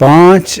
5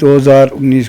2019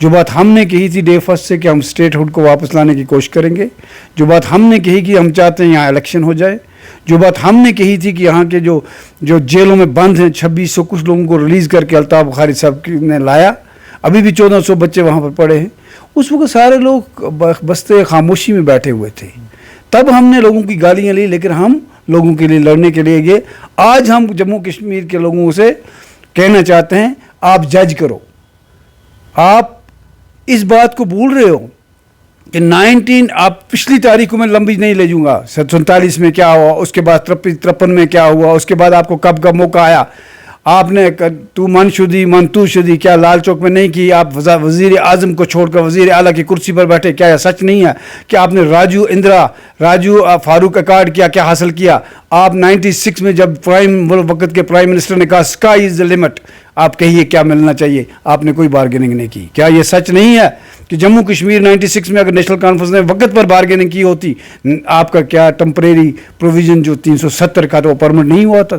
جو بات ہم نے کہی تھی ڈے فرسٹ سے کہ ہم اسٹیٹ ہوڈ کو واپس لانے کی کوشش کریں گے, جو بات ہم نے کہی کہ ہم چاہتے ہیں یہاں الیکشن ہو جائے, جو بات ہم نے کہی تھی کہ یہاں کے جو جیلوں میں بند ہیں 2600 کچھ لوگوں کو ریلیز کر کے الطاف بخاری صاحب نے لایا, ابھی بھی 1400 بچے وہاں پر پڑے ہیں, اس وقت سارے لوگ بستے خاموشی میں بیٹھے ہوئے تھے. تب ہم نے لوگوں کی گالیاں لی, لیکن ہم لوگوں کے لیے لڑنے کے لیے گئے. آج ہم جموں کشمیر کے لوگوں سے کہنا چاہتے ہیں آپ جج کرو. آپ اس بات کو بھول رہے ہو کہ آپ پچھلی تاریخ کو میں لمبی نہیں لے جاؤں گا, 47 میں کیا ہوا, اس کے بعد 53 میں کیا ہوا, اس کے بعد آپ کو کب کا موقع آیا, آپ نے تو من شدی من تو شدی کیا لال چوک میں نہیں کی, آپ وزیر اعظم کو چھوڑ کر وزیر اعلیٰ کی کرسی پر بیٹھے, کیا یہ سچ نہیں ہے کہ آپ نے راجو فاروق اکارڈ کیا حاصل کیا. آپ 96 میں جب وقت کے پرائم منسٹر نے کہا اسکائی از دا لمٹ, آپ کہیے کیا ملنا چاہیے, آپ نے کوئی بارگیننگ نہیں کی. کیا یہ سچ نہیں ہے کہ جموں کشمیر 96 میں اگر نیشنل کانفرنس نے وقت پر بارگیننگ کی ہوتی, آپ کا کیا ٹمپریری پروویژن جو 370 کا تو وہ پرمنٹ نہیں ہوا تھا.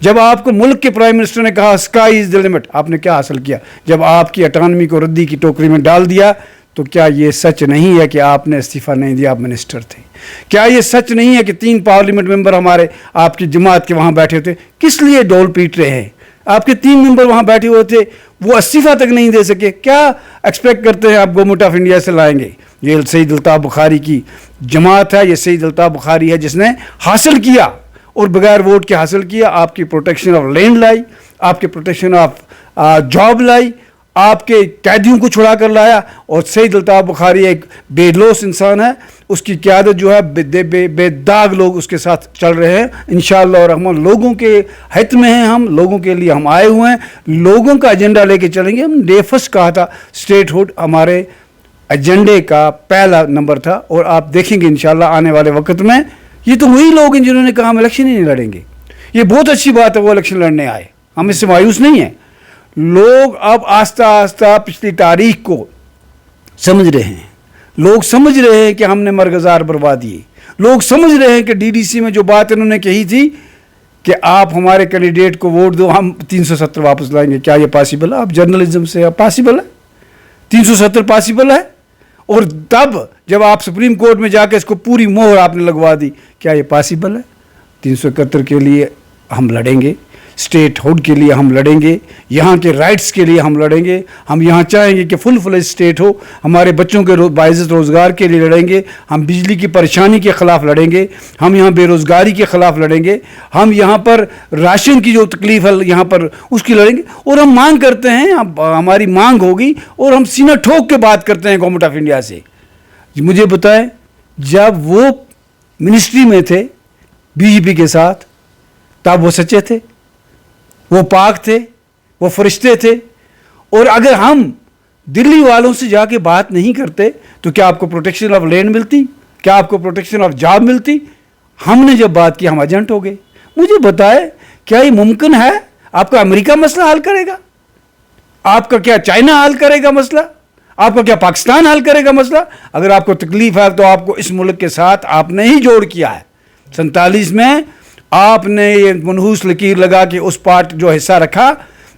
جب آپ کو ملک کے پرائم منسٹر نے کہا اسکائی از دا لمٹ, آپ نے کیا حاصل کیا؟ جب آپ کی اٹانومی کو ردی کی ٹوکری میں ڈال دیا, تو کیا یہ سچ نہیں ہے کہ آپ نے استعفیٰ نہیں دیا, آپ منسٹر تھے؟ کیا یہ سچ نہیں ہے کہ 3 پارلیمنٹ ممبر ہمارے آپ کی جماعت کے وہاں بیٹھے تھے؟ کس لیے ڈول پیٹ رہے ہیں؟ آپ کے 3 ممبر وہاں بیٹھے ہوئے تھے, وہ استعفیٰ تک نہیں دے سکے. کیا ایکسپیکٹ کرتے ہیں آپ گورنمنٹ آف انڈیا سے لائیں گے؟ یہ سید الطاف بخاری کی جماعت ہے, یہ سید الطاف بخاری ہے جس نے حاصل کیا اور بغیر ووٹ کے حاصل کیا. آپ کی پروٹیکشن آف لینڈ لائی, آپ کے پروٹیکشن آف جاب لائی, آپ کے قیدیوں کو چھڑا کر لایا. اور سید الطاف بخاری ایک بے لوث انسان ہے, اس کی قیادت جو ہے بے داغ لوگ اس کے ساتھ چل رہے ہیں. انشاءاللہ اور رحمان لوگوں کے حت میں ہیں, ہم لوگوں کے لیے ہم آئے ہوئے ہیں, لوگوں کا ایجنڈا لے کے چلیں گے. ہم ڈے فرسٹ کہا تھا اسٹیٹ ہوڈ ہمارے ایجنڈے کا پہلا نمبر تھا, اور آپ دیکھیں گے انشاءاللہ آنے والے وقت میں یہ تو وہی لوگ ہیں جنہوں نے کہا ہم الیکشن ہی نہیں لڑیں گے. یہ بہت اچھی بات ہے وہ الیکشن لڑنے آئے, ہم اس سے مایوس نہیں ہیں. لوگ اب آہستہ آہستہ پچھلی تاریخ کو سمجھ رہے ہیں, لوگ سمجھ رہے ہیں کہ ہم نے مرغزار بروا دیے, لوگ سمجھ رہے ہیں کہ DDC میں جو بات انہوں نے کہی تھی کہ آپ ہمارے کینڈیڈیٹ کو ووٹ دو, ہم 370 واپس لائیں گے, کیا یہ پاسبل ہے؟ آپ جرنلزم سے پاسبل ہے 370 پاسبل ہے؟ اور تب جب آپ سپریم کورٹ میں جا کے اس کو پوری مہر آپ نے لگوا دی, کیا یہ پاسبل ہے؟ 371 کے لیے ہم لڑیں گے, اسٹیٹ ہوڈ کے لیے ہم لڑیں گے, یہاں کے رائٹس کے لیے ہم لڑیں گے. ہم یہاں چاہیں گے کہ فل فلیج اسٹیٹ ہو, ہمارے بچوں کے باعزت روزگار کے لیے لڑیں گے, ہم بجلی کی پریشانی کے خلاف لڑیں گے, ہم یہاں بے روزگاری کے خلاف لڑیں گے, ہم یہاں پر راشن کی جو تکلیف ہے یہاں پر اس کی لڑیں گے. اور ہم مانگ کرتے ہیں, ہماری مانگ ہوگی اور ہم سینہ ٹھوک کے بات کرتے ہیں گورنمنٹ آف انڈیا سے. مجھے بتائیں, جب وہ منسٹری میں تھے BJP کے ساتھ, تب وہ سچے تھے, وہ پاک تھے, وہ فرشتے تھے. اور اگر ہم دلی والوں سے جا کے بات نہیں کرتے تو کیا آپ کو پروٹیکشن آف لینڈ ملتی؟ کیا آپ کو پروٹیکشن آف جاب ملتی؟ ہم نے جب بات کی ہم ایجنٹ ہو گئے. مجھے بتائے کیا یہ ممکن ہے؟ آپ کا امریکہ مسئلہ حل کرے گا؟ آپ کا کیا چائنا حل کرے گا مسئلہ؟ آپ کا کیا پاکستان حل کرے گا مسئلہ؟ اگر آپ کو تکلیف ہے تو آپ کو اس ملک کے ساتھ آپ نے ہی جوڑ کیا ہے. 47 میں آپ نے یہ منحوس لکیر لگا کے اس پارٹ جو حصہ رکھا,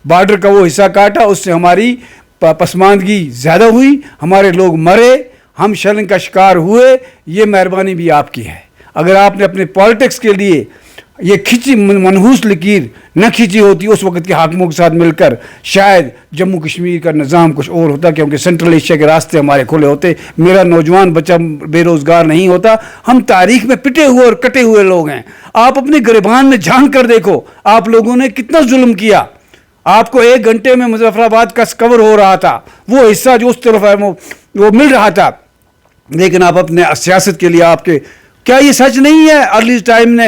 بارڈر کا وہ حصہ کاٹا, اس سے ہماری پسماندگی زیادہ ہوئی, ہمارے لوگ مرے, ہم شرنگ کا شکار ہوئے. یہ مہربانی بھی آپ کی ہے. اگر آپ نے اپنے پالیٹکس کے لیے یہ کھینچی منحوس لکیر نہ کھینچی ہوتی اس وقت کے حاکموں کے ساتھ مل کر, شاید جموں کشمیر کا نظام کچھ اور ہوتا, کیونکہ سینٹرل ایشیا کے راستے ہمارے کھلے ہوتے, میرا نوجوان بچہ بے روزگار نہیں ہوتا. ہم تاریخ میں پٹے ہوئے اور کٹے ہوئے لوگ ہیں. آپ اپنے گریبان میں جھانک کر دیکھو, آپ لوگوں نے کتنا ظلم کیا. آپ کو 1 گھنٹے میں مظفر آباد کا کور ہو رہا تھا, وہ حصہ جو اس طرف ہے وہ مل رہا تھا, لیکن آپ اپنے سیاست کے لیے آپ کے, کیا یہ سچ نہیں ہے؟ ارلی ٹائم نے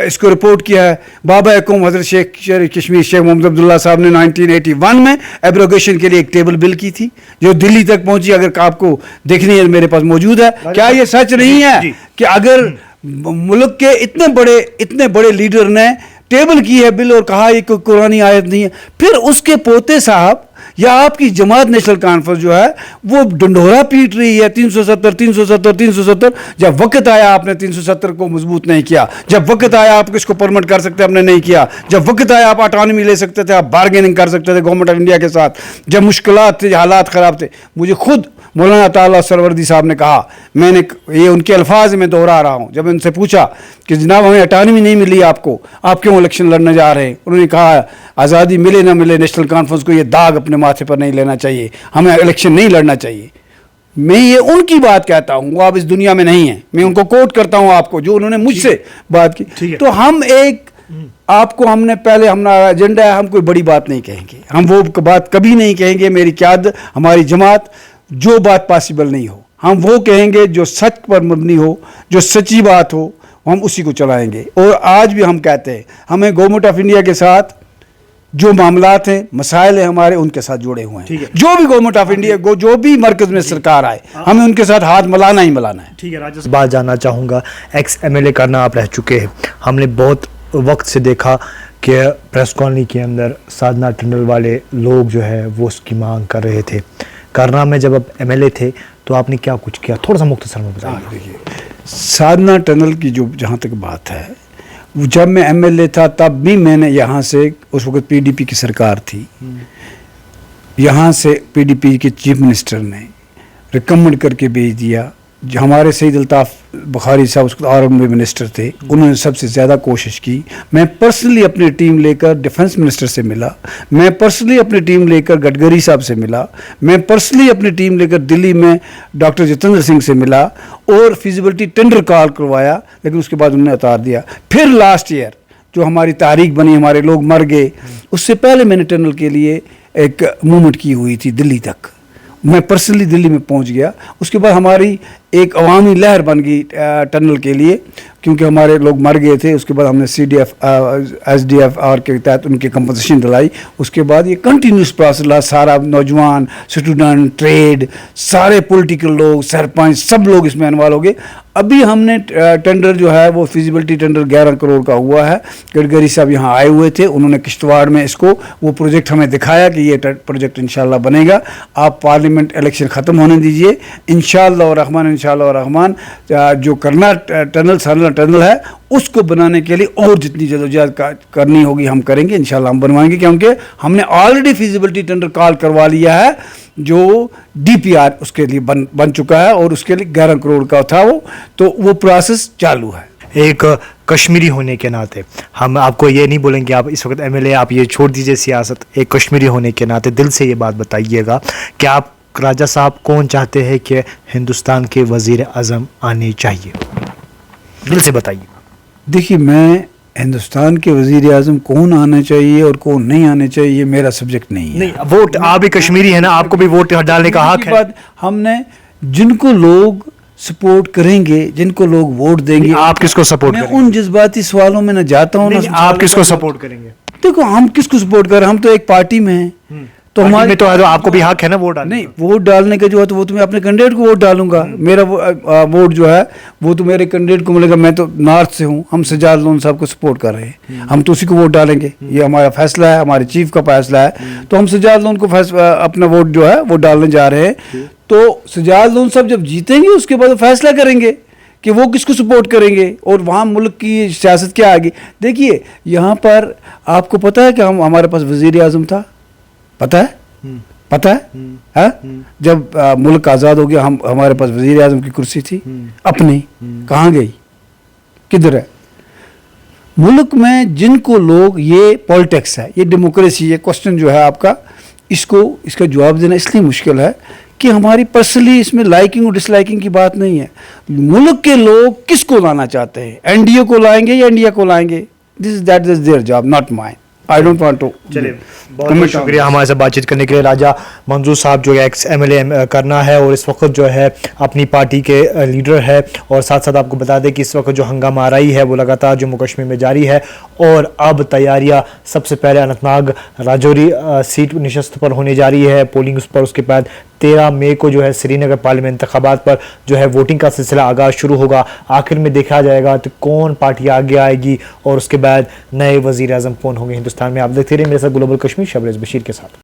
اس کو رپورٹ کیا ہے. بابا قوم حضرت شیخ کشمیر شیخ محمد عبداللہ صاحب نے 1981 میں ایبروگیشن کے لیے ایک ٹیبل بل کی تھی جو دلی تک پہنچی. اگر آپ کو دیکھنی ہے میرے پاس موجود ہے. کیا یہ سچ نہیں ہے کہ اگر ملک کے اتنے بڑے لیڈر نے ٹیبل کی ہے بل اور کہا یہ کوئی قرآنی آیت نہیں ہے, پھر اس کے پوتے صاحب یا آپ کی جماعت نیشنل کانفرنس جو ہے وہ ڈنڈورا پیٹ رہی ہے 370. جب وقت آیا آپ نے 370 کو مضبوط نہیں کیا. جب وقت آیا آپ کس کو پرمٹ کر سکتے ہم نے نہیں کیا. جب وقت آیا آپ اٹانومی لے سکتے تھے, آپ بارگیننگ کر سکتے تھے گورنمنٹ آف انڈیا کے ساتھ. جب مشکلات تھے, حالات خراب تھے, مجھے خود مولانا تعالیٰ سروردی صاحب نے کہا, میں نے یہ ان کے الفاظ میں دوہرا رہا ہوں, جب ان سے پوچھا کہ جناب ہمیں اٹانومی نہیں ملی آپ کیوں الیکشن لڑنے جا رہے ہیں, انہوں نے کہا آزادی ملے نہ ملے نیشنل کانفرنس کو یہ داغ اپنے ماتھے پر نہیں لینا چاہیے, ہمیں الیکشن نہیں لڑنا چاہیے. میں یہ ان کی بات کہتا ہوں, وہ آپ اس دنیا میں نہیں ہیں, میں ان کو کوٹ کرتا ہوں آپ کو جو انہوں نے مجھ سے بات کی. تو ہم ایک آپ کو ہم نے پہلے ہمارا ایجنڈا ہے, ہم کوئی بڑی بات نہیں کہیں گے, ہم وہ بات کبھی نہیں کہیں گے. میری قیادت, ہماری جماعت جو بات پاسبل نہیں ہو ہم وہ کہیں گے, جو سچ پر مبنی ہو, جو سچی بات ہو ہم اسی کو چلائیں گے. اور آج بھی ہم کہتے ہیں ہمیں گورنمنٹ آف انڈیا کے ساتھ جو معاملات ہیں, مسائل ہیں ہمارے, ان کے ساتھ جڑے ہوئے ہیں. جو بھی گورنمنٹ آف انڈیا کو, جو بھی مرکز میں سرکار آئے, ہمیں ان کے ساتھ ہاتھ ملانا ہی ملانا ہے. ٹھیک ہے راجہ صاحب, بات جاننا چاہوں گا, ایکس ایم ایل اے کرنا آپ رہ چکے ہیں, ہم نے بہت وقت سے دیکھا کہ پریس کالونی کے اندر سادھنا ٹنل والے لوگ جو ہے وہ اس کی مانگ کر رہے تھے. کرنا میں جب آپ ایم ایل اے تھے تو آپ نے کیا کچھ کیا, تھوڑا سا مختصر میں بتائیے. سادھنا ٹنل کی جو جہاں تک بات ہے, جب میں ایم ایل اے تھا تب بھی میں نے یہاں سے, اس وقت پی ڈی پی کی سرکار تھی, یہاں سے پی ڈی پی کے چیف منسٹر نے ریکمنڈ کر کے بھیج دیا. جو ہمارے سعید الطاف بخاری صاحب اس وقت آرمی منسٹر تھے, انہوں نے سب سے زیادہ کوشش کی. میں پرسنلی اپنی ٹیم لے کر ڈیفنس منسٹر سے ملا, میں پرسنلی اپنی ٹیم لے کر گڈکری صاحب سے ملا, میں پرسنلی اپنی ٹیم لے کر دلی میں ڈاکٹر جتیندر سنگھ سے ملا اور فیزیبلٹی ٹینڈر کال کروایا, لیکن اس کے بعد انہوں نے اتار دیا. پھر لاسٹ ایئر جو ہماری تاریخ بنی, ہمارے لوگ مر گئے, اس سے پہلے میں نے ٹنل کے لیے ایک موومنٹ کی ہوئی تھی دلی تک, میں پرسنلی دلی میں پہنچ گیا. اس کے بعد ہماری ایک عوامی لہر بن گئی ٹنل کے لیے, کیونکہ ہمارے لوگ مر گئے تھے. اس کے بعد ہم نے C D F S D F R کے تحت ان کی کمپنسیشن دلائی. اس کے بعد یہ کنٹینیوس پروسیس رہا, سارا نوجوان, اسٹوڈنٹ, ٹریڈ, سارے پولیٹیکل لوگ, سرپنچ, سب لوگ اس میں انوالو ہو گئے. ابھی ہم نے ٹینڈر جو ہے وہ فیزیبلٹی ٹینڈر 11 کروڑ کا ہوا ہے. گڈکری صاحب یہاں آئے ہوئے تھے, انہوں نے کشتواڑ میں اس کو وہ پروجیکٹ ہمیں دکھایا کہ یہ پروجیکٹ انشاءاللہ بنے گا. آپ پارلیمنٹ الیکشن ختم ہونے دیجئے, انشاءاللہ الرحمن جو کرنا ٹنل ہے اس کو بنانے کے لیے اور جتنی جدوجہد کرنی ہوگی ہم کریں گے, انشاءاللہ ہم بنوائیں گے. کیونکہ ہم نے آلریڈی فیزیبلٹی ٹینڈر کال کروا لیا ہے, جو ڈی پی آر اس کے لیے بن چکا ہے, اور اس کے لیے 11 کروڑ کا تھا وہ, تو وہ پروسیس چالو ہے. ایک کشمیری ہونے کے ناطے ہم آپ کو یہ نہیں بولیں گے آپ اس وقت ایم ایل اے, آپ یہ چھوڑ دیجئے سیاست. ایک کشمیری ہونے کے ناطے دل سے یہ بات بتائیے گا کہ آپ راجہ صاحب کون چاہتے ہیں کہ ہندوستان کے وزیر اعظم آنے چاہیے, دل سے بتائیے. دیکھیے, میں ہندوستان کے وزیر اعظم کون آنا چاہیے اور کون نہیں آنا چاہیے یہ میرا سبجیکٹ نہیں ہے. ووٹ, آپ بھی کشمیری ہیں نا, آپ کو بھی ووٹ ڈالنے کا حق ہے. ہم نے جن کو لوگ سپورٹ کریں گے, جن کو لوگ ووٹ دیں گے, آپ کس کو سپورٹ کریں گے؟ ان جذباتی سوالوں میں نہ جاتا ہوں. آپ کس کو سپورٹ کریں گے؟ دیکھو, ہم کس کو سپورٹ کر رہے ہیں, ہم تو ایک پارٹی میں ہیں, تو ہمارے تو آپ کو بھی حق ہے نا ووٹ ڈالنے. نہیں, ووٹ ڈالنے کا جو ہے تو وہ تو میں اپنے کینڈیڈیٹ کو ووٹ ڈالوں گا. میرا ووٹ جو ہے وہ تو میرے کینڈیڈیٹ کو ملے گا. میں تو نارتھ سے ہوں, ہم سجاد لون صاحب کو سپورٹ کر رہے ہیں, ہم تو اسی کو ووٹ ڈالیں گے. یہ ہمارا فیصلہ ہے, ہمارے چیف کا فیصلہ ہے, تو ہم سجاد لون کو اپنا ووٹ جو ہے وہ ڈالنے جا رہے ہیں. تو سجاد لون صاحب جب جیتیں گے اس کے بعد وہ فیصلہ کریں گے کہ وہ کس کو سپورٹ کریں گے اور وہاں ملک کی سیاست کیا آئے گی. دیکھیے, یہاں پر آپ کو پتہ ہے کہ ہمارے پاس وزیر اعظم تھا, پتہ ہے جب ملک آزاد ہو گیا ہمارے پاس وزیر اعظم کی کرسی تھی اپنی, کہاں گئی, کدھر ہے؟ ملک میں جن کو لوگ, یہ پولیٹکس ہے, یہ ڈیموکریسی, یہ کوسچن جو ہے آپ کا, اس کا جواب دینا اس لیے مشکل ہے کہ ہماری پرسنلی اس میں لائکنگ اور ڈس لائکنگ کی بات نہیں ہے. ملک کے لوگ کس کو لانا چاہتے ہیں, این ڈی اے کو لائیں گے یا انڈیا کو لائیں گے, that is there job, not mine. I don't want to. چلیے, بہت بہت شکریہ ہمارے ساتھ بات چیت کرنے کے لیے. راجہ منظور صاحب جو ایکس ایم ایل اے کرنا ہے اور اس وقت جو ہے اپنی پارٹی کے لیڈر ہے, اور ساتھ ساتھ آپ کو بتا دیں کہ اس وقت جو ہنگامہ آرائی ہے وہ لگاتار جموں کشمیر میں جاری ہے, اور اب تیاریاں سب سے پہلے اننت ناگ راجوری سیٹ نشست پر ہونے جا رہی ہے, پولنگ اس پر. اس کے بعد 13 مئی کو جو ہے سری نگر پارلیمنٹ انتخابات پر جو ہے ووٹنگ کا سلسلہ آغاز شروع ہوگا. آخر میں دیکھا جائے گا تو کون پارٹی آگے آئے گی اور اس کے بعد نئے وزیر اعظم کون ہوں گے ہندوستان میں. آپ دیکھتے رہے میرے ساتھ گلوبل کشمیر, شبریز بشیر کے ساتھ.